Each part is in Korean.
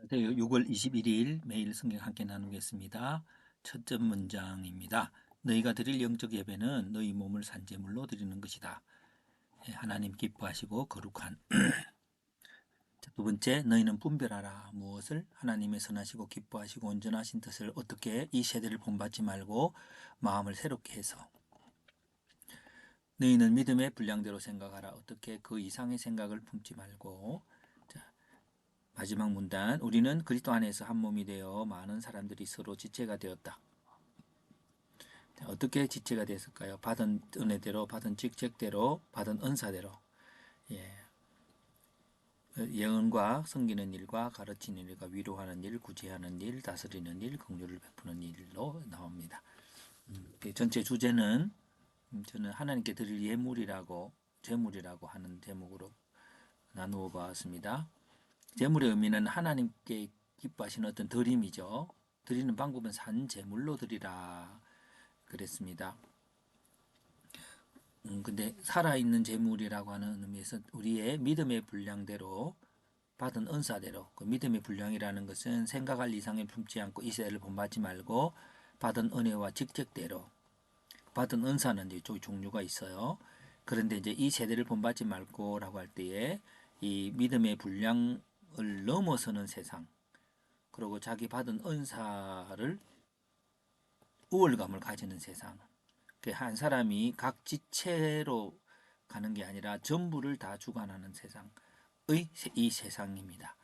안녕하세요. 6월 21일 매일 성경 함께 나누겠습니다. 첫째 문장입니다. 너희가 드릴 영적 예배는 너희 몸을 산제물로 드리는 것이다. 하나님 기뻐하시고 거룩한. 두 번째, 너희는 분별하라. 무엇을? 하나님의 선하시고 기뻐하시고 온전하신 뜻을 어떻게 이 세대를 본받지 말고 마음을 새롭게 해서. 너희는 믿음의 분량대로 생각하라. 어떻게 그 이상의 생각을 품지 말고. 자, 마지막 문단, 우리는 그리스도 안에서 한 몸이 되어 많은 사람들이 서로 지체가 되었다. 어떻게 지체가 됐을까요? 받은 은혜대로, 받은 직책대로, 받은 은사대로. 예. 예언과 섬기는 일과 가르치는 일과 위로하는 일, 구제하는 일, 다스리는 일, 긍휼을 베푸는 일로 나옵니다. 그 전체 주제는 저는 하나님께 드릴 예물이라고, 제물이라고 하는 제목으로 나누어 보았습니다. 제물의 의미는 하나님께 기뻐하시는 어떤 드림이죠. 드리는 방법은 산 제물로 드리라 그랬습니다. 근데 살아있는 제물이라고 하는 의미에서 우리의 믿음의 분량대로 받은 은사대로, 그 믿음의 분량이라는 것은 생각할 이상을 품지 않고 이 세대를 본받지 말고 받은 은혜와 직책대로, 받은 은사는 이제 종류가 있어요. 그런데 이제 이 세대를 본받지 말고라고 할 때에 이 믿음의 분량을 넘어서는 세상, 그리고 자기 받은 은사를 우월감을 가지는 세상. 한 사람이 각 지체로 가는 게 아니라 전부를 다 주관하는 세상의 이 세상입니다.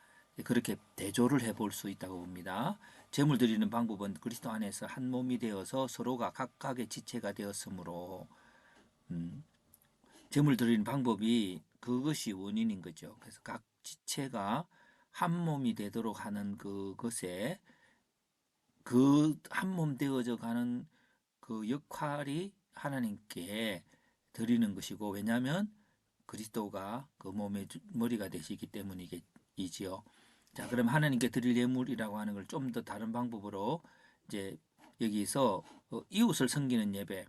그렇게 대조를 해볼 수 있다고 봅니다. 제물 드리는 방법은 그리스도 안에서 한 몸이 되어서 서로가 각각의 지체가 되었으므로 제물 드리는 방법이 그것이 원인인 거죠. 그래서 각 지체가 한 몸이 되도록 하는 그것에 그 한 몸 되어져 가는 그 역할이 하나님께 드리는 것이고, 왜냐하면 그리스도가 그 몸의 머리가 되시기 때문이지요. 자, 그럼 하나님께 드릴 예물이라고 하는 걸 좀 더 다른 방법으로 이제 여기서 이웃을 섬기는 예배,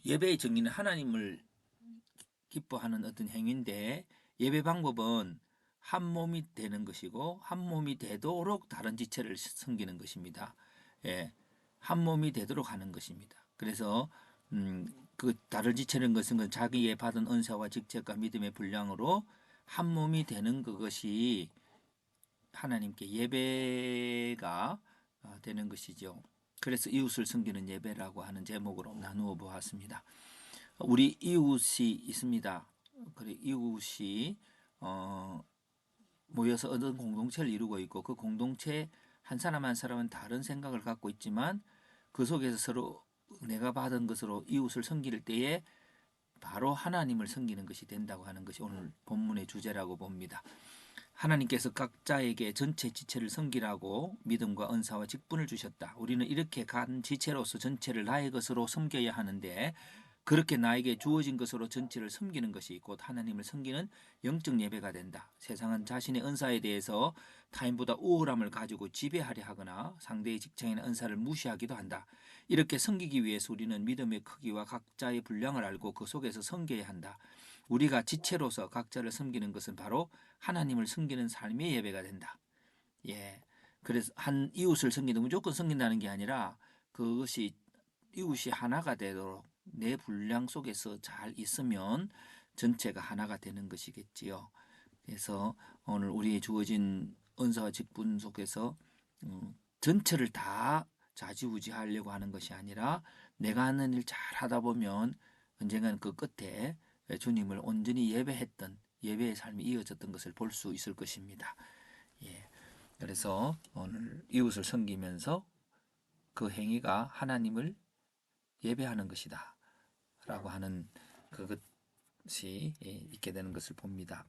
예배의 정의는 하나님을 기뻐하는 어떤 행위인데, 예배 방법은 한 몸이 되는 것이고 한 몸이 되도록 다른 지체를 섬기는 것입니다. 예, 한 몸이 되도록 하는 것입니다. 그래서 그 다른 지체는 것은 자기의 받은 은사와 직책과 믿음의 분량으로 한 몸이 되는 그것이 하나님께 예배가 되는 것이죠. 그래서 이웃을 섬기는 예배라고 하는 제목으로 나누어 보았습니다. 우리 이웃이 있습니다. 그래 이웃이 모여서 어떤 공동체를 이루고 있고, 그 공동체 한 사람 한 사람은 다른 생각을 갖고 있지만 그 속에서 서로 내가 받은 것으로 이웃을 섬길 때에 바로 하나님을 섬기는 것이 된다고 하는 것이 오늘 본문의 주제라고 봅니다. 하나님께서 각자에게 전체 지체를 섬기라고 믿음과 은사와 직분을 주셨다. 우리는 이렇게 간 지체로서 전체를 나의 것으로 섬겨야 하는데, 그렇게 나에게 주어진 것으로 전체를 섬기는 것이 곧 하나님을 섬기는 영적 예배가 된다. 세상은 자신의 은사에 대해서 타인보다 우월함을 가지고 지배하려 하거나 상대의 직장이나 은사를 무시하기도 한다. 이렇게 섬기기 위해서 우리는 믿음의 크기와 각자의 분량을 알고 그 속에서 섬겨야 한다. 우리가 지체로서 각자를 섬기는 것은 바로 하나님을 섬기는 삶의 예배가 된다. 예. 그래서 한 이웃을 섬기는 무조건 섬긴다는 게 아니라 그것이 이웃이 하나가 되도록 내 분량 속에서 잘 있으면 전체가 하나가 되는 것이겠지요. 그래서 오늘 우리의 주어진 은사와 직분 속에서 전체를 다 좌지우지하려고 하는 것이 아니라 내가 하는 일 잘 하다 보면 언젠가는 그 끝에 주님을 온전히 예배했던 예배의 삶이 이어졌던 것을 볼 수 있을 것입니다. 예. 그래서 오늘 이웃을 섬기면서 그 행위가 하나님을 예배하는 것이다 라고 하는 그것이 있게 되는 것을 봅니다.